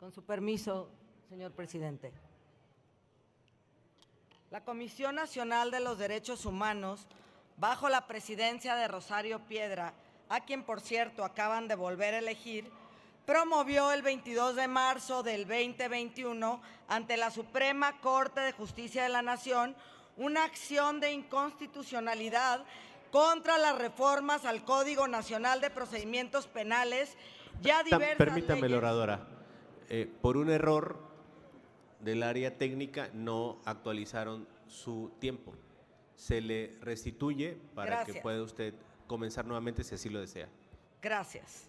Con su permiso, señor presidente. La Comisión Nacional de los Derechos Humanos, bajo la presidencia de Rosario Piedra, a quien, por cierto, acaban de volver a elegir, promovió el 22 de marzo del 2021 ante la Suprema Corte de Justicia de la Nación una acción de inconstitucionalidad contra las reformas al Código Nacional de Procedimientos Penales ya diversas Permítame, leyes. oradora. Por un error del área técnica no actualizaron su tiempo. Se le restituye para Gracias. que pueda usted comenzar nuevamente si así lo desea. Gracias.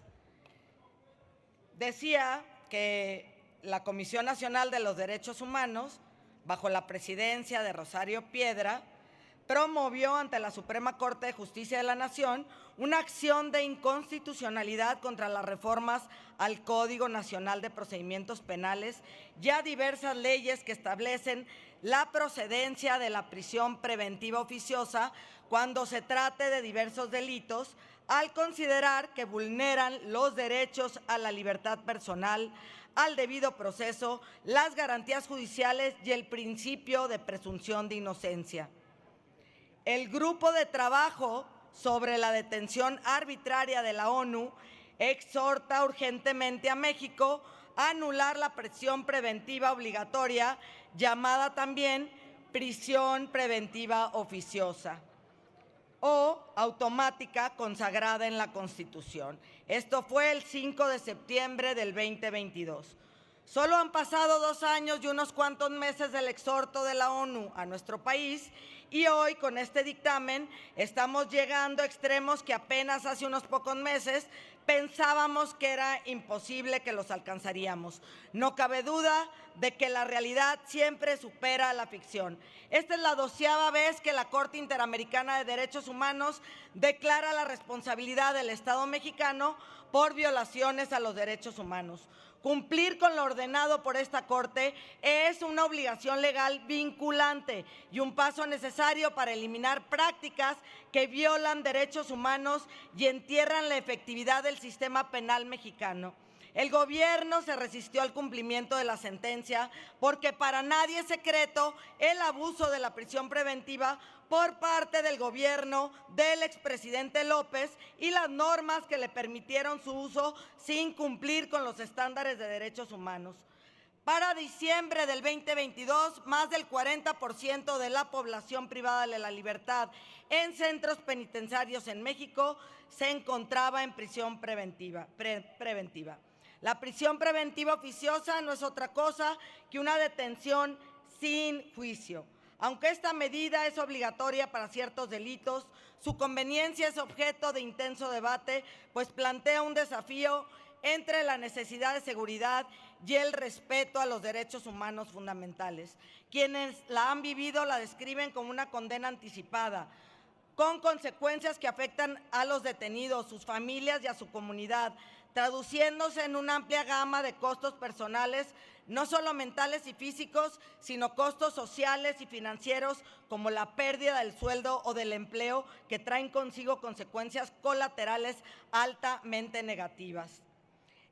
Decía que la Comisión Nacional de los Derechos Humanos, bajo la presidencia de Rosario Piedra, promovió ante la Suprema Corte de Justicia de la Nación una acción de inconstitucionalidad contra las reformas al Código Nacional de Procedimientos Penales, ya diversas leyes que establecen la procedencia de la prisión preventiva oficiosa cuando se trate de diversos delitos, al considerar que vulneran los derechos a la libertad personal, al debido proceso, las garantías judiciales y el principio de presunción de inocencia. El Grupo de Trabajo sobre la Detención Arbitraria de la ONU exhorta urgentemente a México a anular la prisión preventiva obligatoria, llamada también prisión preventiva oficiosa o automática consagrada en la Constitución. Esto fue el 5 de septiembre del 2022. Solo han pasado 2 años y unos cuantos meses del exhorto de la ONU a nuestro país y hoy con este dictamen estamos llegando a extremos que apenas hace unos pocos meses pensábamos que era imposible que los alcanzaríamos. No cabe duda de que la realidad siempre supera a la ficción. Esta es la 12ª vez que la Corte Interamericana de Derechos Humanos declara la responsabilidad del Estado mexicano por violaciones a los derechos humanos. Cumplir con lo ordenado por esta Corte es una obligación legal vinculante y un paso necesario para eliminar prácticas que violan derechos humanos y entierran la efectividad del sistema penal mexicano. El gobierno se resistió al cumplimiento de la sentencia porque para nadie es secreto el abuso de la prisión preventiva por parte del gobierno del expresidente López y las normas que le permitieron su uso sin cumplir con los estándares de derechos humanos. Para diciembre del 2022, más del 40% de la población privada de la libertad en centros penitenciarios en México se encontraba en prisión preventiva. La prisión preventiva oficiosa no es otra cosa que una detención sin juicio. Aunque esta medida es obligatoria para ciertos delitos, su conveniencia es objeto de intenso debate, pues plantea un desafío entre la necesidad de seguridad y el respeto a los derechos humanos fundamentales. Quienes la han vivido la describen como una condena anticipada, con consecuencias que afectan a los detenidos, sus familias y a su comunidad, traduciéndose en una amplia gama de costos personales, no solo mentales y físicos, sino costos sociales y financieros como la pérdida del sueldo o del empleo, que traen consigo consecuencias colaterales altamente negativas.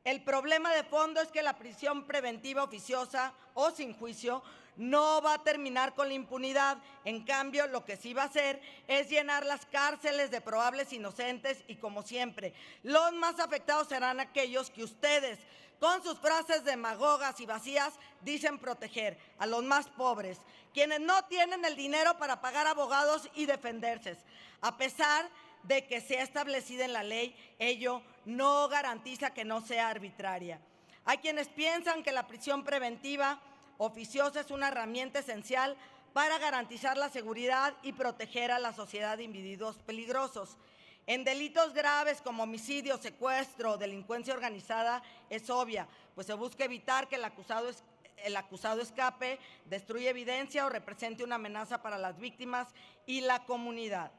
El problema de fondo es que la prisión preventiva oficiosa o sin juicio no va a terminar con la impunidad. En cambio, lo que sí va a hacer es llenar las cárceles de probables inocentes y, como siempre, los más afectados serán aquellos que ustedes, con sus frases demagogas y vacías, dicen proteger, a los más pobres, quienes no tienen el dinero para pagar abogados y defenderse. A pesar de que sea establecida en la ley, ello no garantiza que no sea arbitraria. Hay quienes piensan que la prisión preventiva oficiosa es una herramienta esencial para garantizar la seguridad y proteger a la sociedad de individuos peligrosos. En delitos graves como homicidio, secuestro o delincuencia organizada es obvia, pues se busca evitar que el acusado escape, destruya evidencia o represente una amenaza para las víctimas y la comunidad.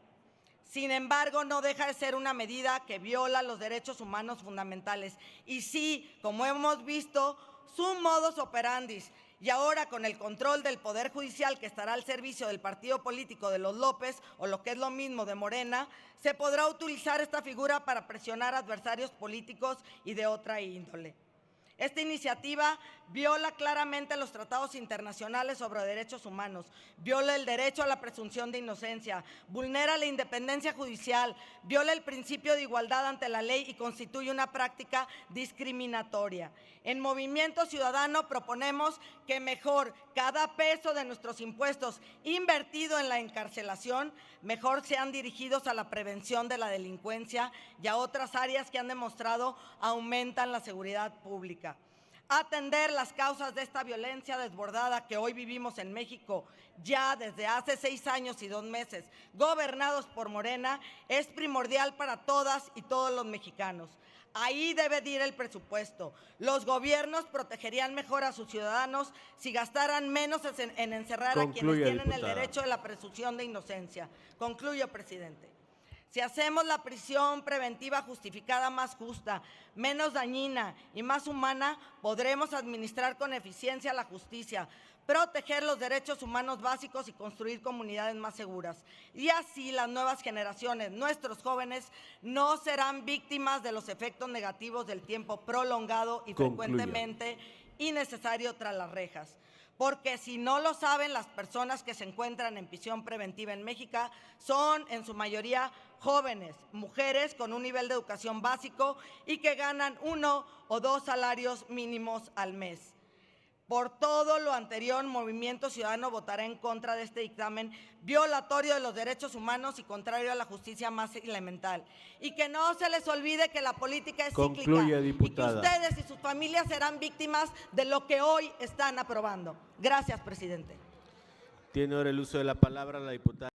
Sin embargo, no deja de ser una medida que viola los derechos humanos fundamentales. Y sí, como hemos visto, su modus operandi, y ahora con el control del Poder Judicial que estará al servicio del partido político de los López, o lo que es lo mismo de Morena, se podrá utilizar esta figura para presionar a adversarios políticos y de otra índole. Esta iniciativa viola claramente los tratados internacionales sobre derechos humanos, viola el derecho a la presunción de inocencia, vulnera la independencia judicial, viola el principio de igualdad ante la ley y constituye una práctica discriminatoria. En Movimiento Ciudadano proponemos que mejor cada peso de nuestros impuestos invertido en la encarcelación, mejor sean dirigidos a la prevención de la delincuencia y a otras áreas que han demostrado aumentan la seguridad pública. Atender las causas de esta violencia desbordada que hoy vivimos en México, ya desde hace 6 años y 2 meses, gobernados por Morena, es primordial para todas y todos los mexicanos. Ahí debe de ir el presupuesto. Los gobiernos protegerían mejor a sus ciudadanos si gastaran menos en encerrar a quienes tienen el derecho de la presunción de inocencia. Concluyo, presidente. Si hacemos la prisión preventiva justificada más justa, menos dañina y más humana, podremos administrar con eficiencia la justicia, proteger los derechos humanos básicos y construir comunidades más seguras. Y así las nuevas generaciones, nuestros jóvenes, no serán víctimas de los efectos negativos del tiempo prolongado y frecuentemente innecesario tras las rejas. Porque si no lo saben, las personas que se encuentran en prisión preventiva en México son en su mayoría jóvenes, mujeres con un nivel de educación básico y que ganan 1 o 2 salarios mínimos al mes. Por todo lo anterior, Movimiento Ciudadano votará en contra de este dictamen violatorio de los derechos humanos y contrario a la justicia más elemental. Y que no se les olvide que la política es cíclica y que ustedes y sus familias serán víctimas de lo que hoy están aprobando. Gracias, presidente. Tiene ahora el uso de la palabra la diputada.